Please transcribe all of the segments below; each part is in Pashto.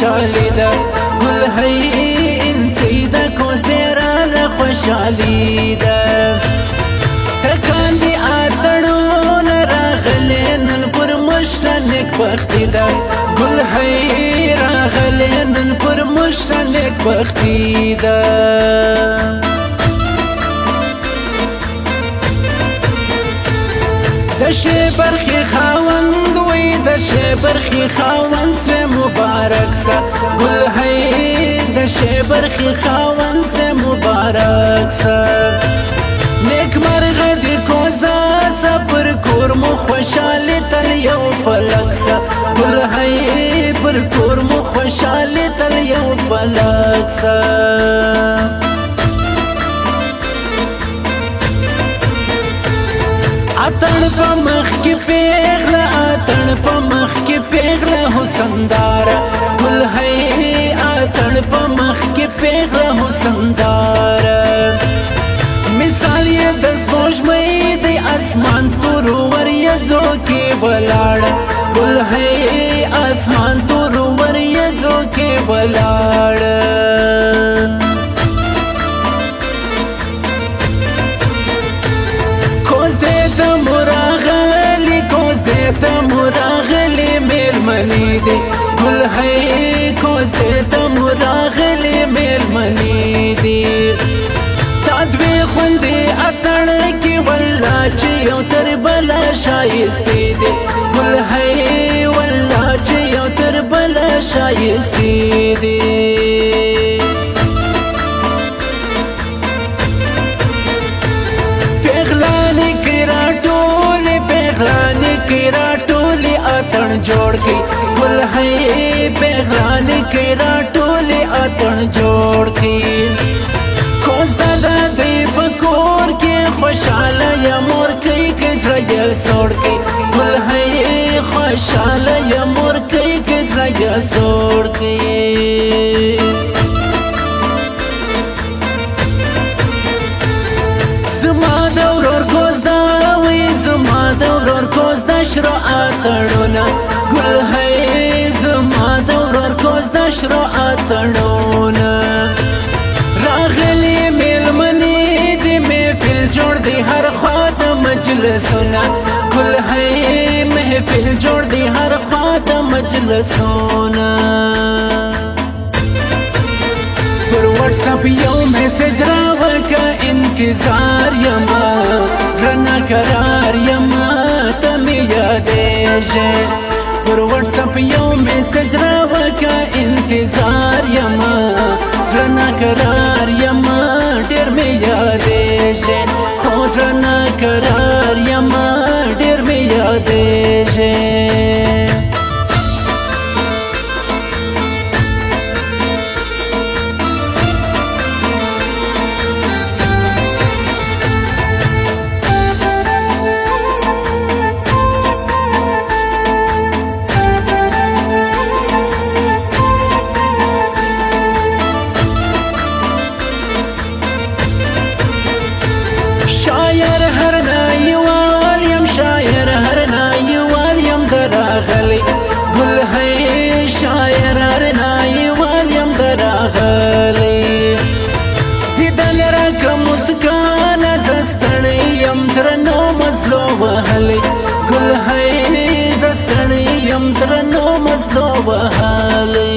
خوشحالی ده گل هی انتی ده کوز دیران خوشحالی ده تکان دی آتڑون راغلین پر مشتنک بختی ده گل هی راغلین پر مشتنک بختی ده دشی برخی خاوند وی دشی برخی خاوند سوی مبارک سا گل هی دشی برخی خاوند سوی مبارک سا نیک مرغ دی کوزدا سا پر کورمو خوشحالی تل یو پلک سا گل هی پر کورمو خوشحالی تل یو پلک سا اتن پا مخ کی پیغلا اتن پا مخ کی پیغلا حسندارا گل ہے اتن پا مخ کی پیغلا حسندارا مثال یہ دس بوش میں دی اسمان پرور یزو کی بلاڑا گل ہے آسمان پرور یزو کی بلاڑا مراغلی میل منی دی گل ہے کوز دیتا مراغلی میل منی دی تادوی خوندی اتن کی واللہ چیو تر بلا شایستی دی گل ہے واللہ چیو تر بلا شایستی دی پیغلانی کرا ٹولی پیغلانی کرا ٹولی اتن جوڑ کی گل ہے پیغلانی کرا ٹولی اتن جوڑ کی کوز دادا دی بکور کی خوشحال یا مور کی کسرا یا سوڑ کی گل ہے خوشحال یا مور کی کسرا یا سوڑ کی زما دورور کوز دا وی زما دورور کوز دا شروع آتڑونا گل ہے زما دورور کوز دا شروع آتڑونا راغلی میل منی دی محفل جوڑ دی ہر خوات مجلسونا گل ہے محفل جوڑ دی ہر خوات مجلسونا پر واٹس اپ یو میسج راو کا انتظار یما زرنا قرار یما تمی یادیجے پر واٹس اپ یو میسج راو کا انتظار یما زرنا قرار یما ډیر می یادیجے خو زرنا قرار یما ډیر می یادیجے گل ہے شاعر ارنائی والیم دراغلی دیدن رکا مسکان زستنیم درنو مزلو وحلی گل ہے زستنیم درنو مزلو وحلی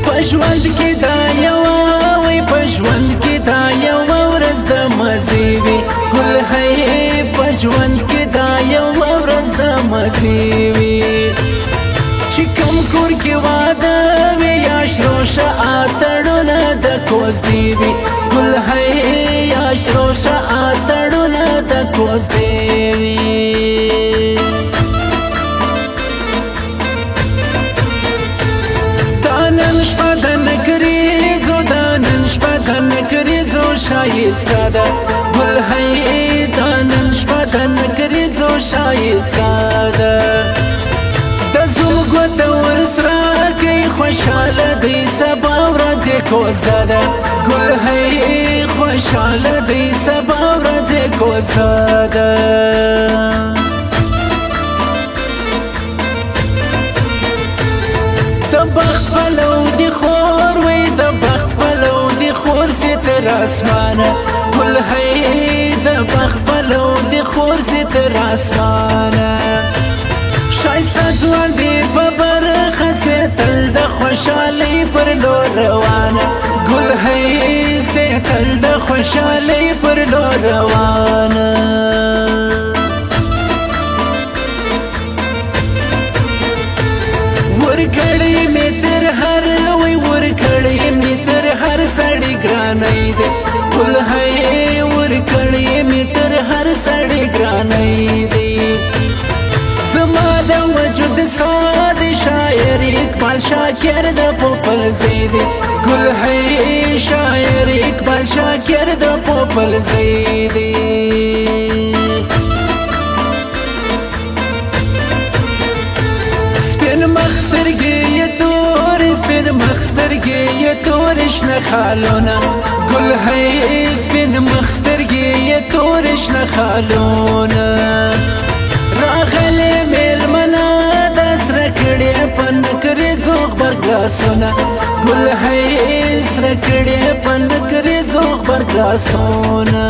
پشوند کی دا یواوی پشوند کی دا یواورز دا مزیوی گل ہے پشوند کی دا یواورز دا مزیوی چکم کور کی وادا وی یاشروش آتڑونا دا کوز دیوی گل ہے یاشروش آتڑونا دا کوز دیوی دانن شپدن کریزو دانن شپدن کریزو شایستا دا گل ہے دانن شپدن کریزو شایستا دا دزو گوت ورسرا کی خوشحال دی سبا ورځ کوز دا گل ہے خوشحال دی سبا ورځ کوز دا اسمانه شایسته ځوان دی په برخه سي تل د خوشحالۍ پر لور روانه ګل هی سي تل د خوشحالۍ پر لور روانه ورکړی مې تر هر وی ورکړی مې تر هر سړي ګرانۍ دی ګل هی ورکړی مې تر هر سړي ګرانۍ دی زما د وجود ساد شاعر اقبال شاکر د پوپل زیدی ګل هی شاعر اقبال شاکر د پوپل زیدی سپین مخ سترګې یې تورې سپین مخ سترګې یې تورې شنه خالونه ګل هی سپین مخ سترګې یې تورې شنه خالونه راغلی میلمنه د سره کړې په نکرې ځوغ برګلاسونه ګل هی سره کړې په نکرې ځوغ برګلاسونه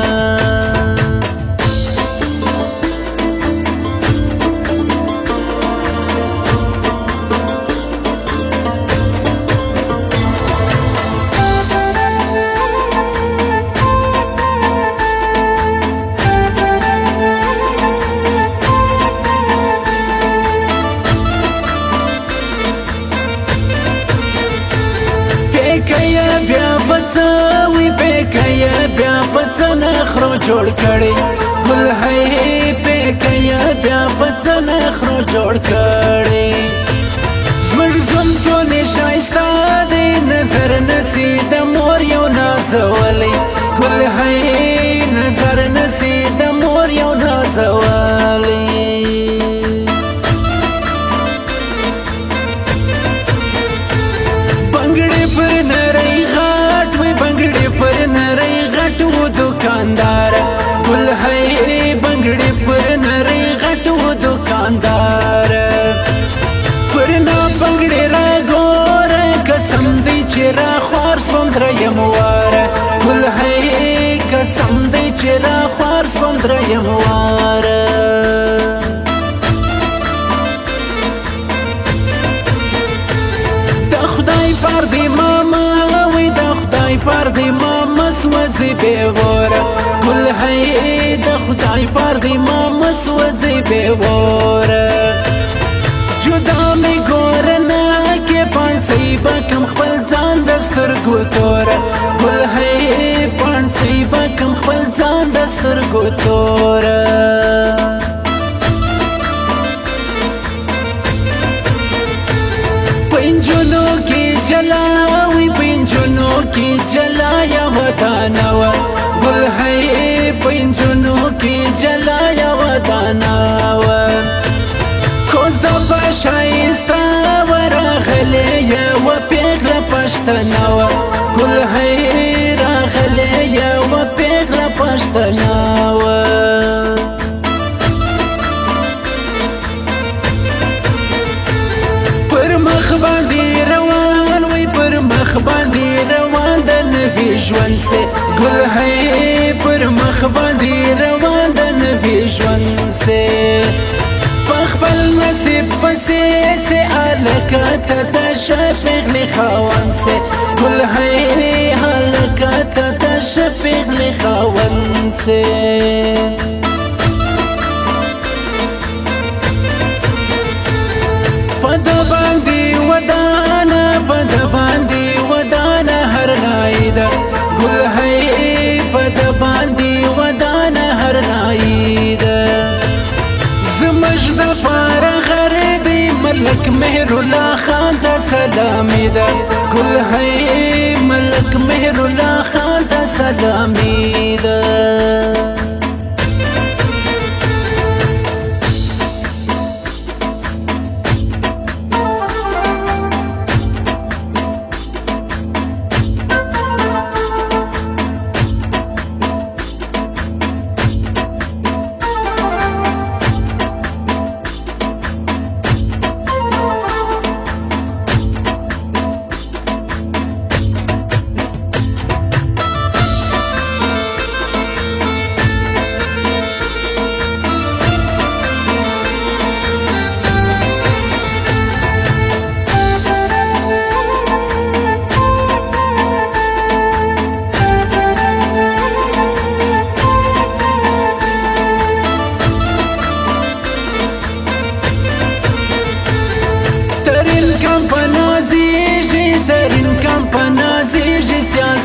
بیا پڅ نخرو جوړ کړي ګل هی پکیا بیا پڅ نخرو جوړ کړي زمر زم څونه شایسته دی نظر نسی د مور یو نازولې ګل هی نظر نسی د مور یو نازولې بنگړې پر نری غاټ وی بنگړې پر نری دکاندار ګل هی بنگړې پر نری غټو دکاندار پر نا بنگړې را ګور قسم دی چې را خور سوندر یموار ګل هی قسم دی چې را خور سوندر یموار د خدای پر دی ماما وی د خدای پر دی ماما سوزی بیواره ګل هی د خدای پر دی ماما سوزی بیواره جدا می ګورنه کې پانسی بکم خپل ځان د سترګو توره ګل هی پانسی بکم خپل ځان د سترګو توره پنجونو کې جلاوي پنجونو کې جلا یا ودانوا ګل هی پنجونو کې جلا یا ودانوا کوز د پښایستا ورغلې یا و پیغله پښتنوا ګل هی راغلې یا و پیغله پښتنوا باندې روان د نبی ژوند سه ګل هی پر مخ باندې روان د نبی ژوند سه خپل نصیب پسې سه الکات د شپغلی خوان سه ګل هی الکات د شپغلی خوان سه پد باندې ودانه پد باندې ودانه هر نایدا ګل هی پد باندې ودانه هر نایدا زمجد پار غر دی ملک مهر الله خان ته سلامي ده ګل هی ملک مهر الله خان ته سلامي ده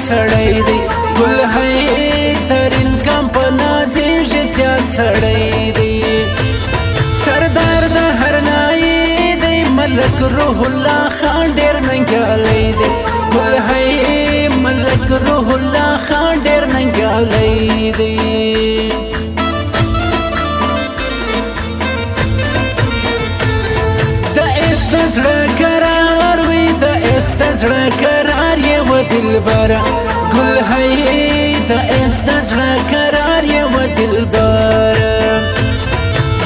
سړی دی ګل هی ترین کم په نازیږي زیات سړی دی سردار د هر نای دی ملک روح الله خان ډېر ننګیالی دی ګل هی ملک روح الله خان ډېر ننګیالی دی د زړه قرار وي د زړه قرار یې و دلبره ګل هی د زړه قرار یې و دلبره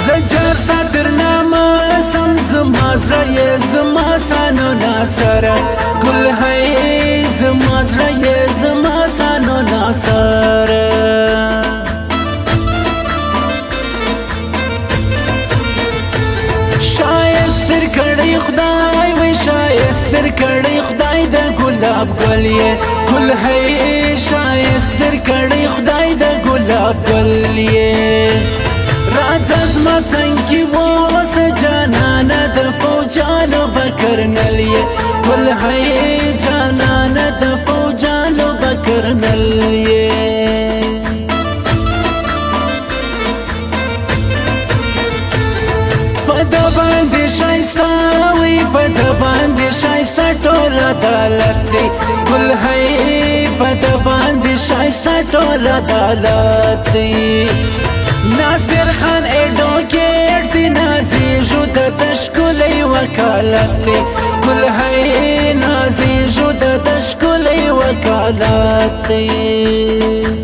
زه جار ستا درنامه سم زما زړه یې زما سانو ناسره ګل هی زما زړه یې زما سانو ناسره خدای وی شایست در کړی خدای د ګلاب ګل یې ګل هی شایست در کړی خدای د ګلاب ګل یې راځه زما څنګ کې اوسه جانانه د فوجانو به کرنل یې ګل هی جانانه د فوجانو به کرنل یې د باندې شایسته وي په د باندې شایسته ټول عدالت دی ګل هی په د باندې شایسته ټول عدالت دی ناصر خان ایډوکیټ دی نازیږو د ښکلی وکالت دی ګل هی نازیږو د ښکلی وکالت دی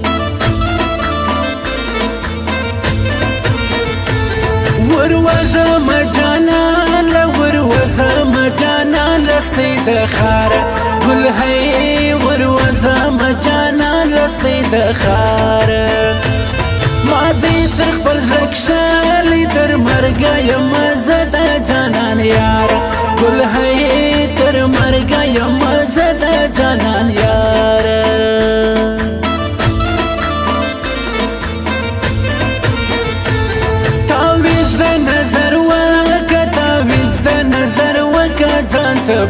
وروزم جانان وروزم جانان لستی د خاره ګل هی وروزم جانان لستی د خاره ما دې تر خپل زړه کښلی تر مرګه یم زه د جانان یاره ګل هی تر مرګه یم زه د جانان یاره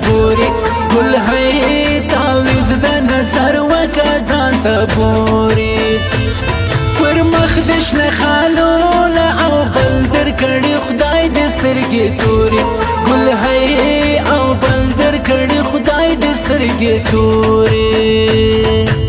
بوري ګل هی تعویز د نظر وکه ځان ته بوري پر مخ د شنه خالونه او بل در کړي خدای د سترګې توري ګل هی او بل در کړي خدای د سترګې توري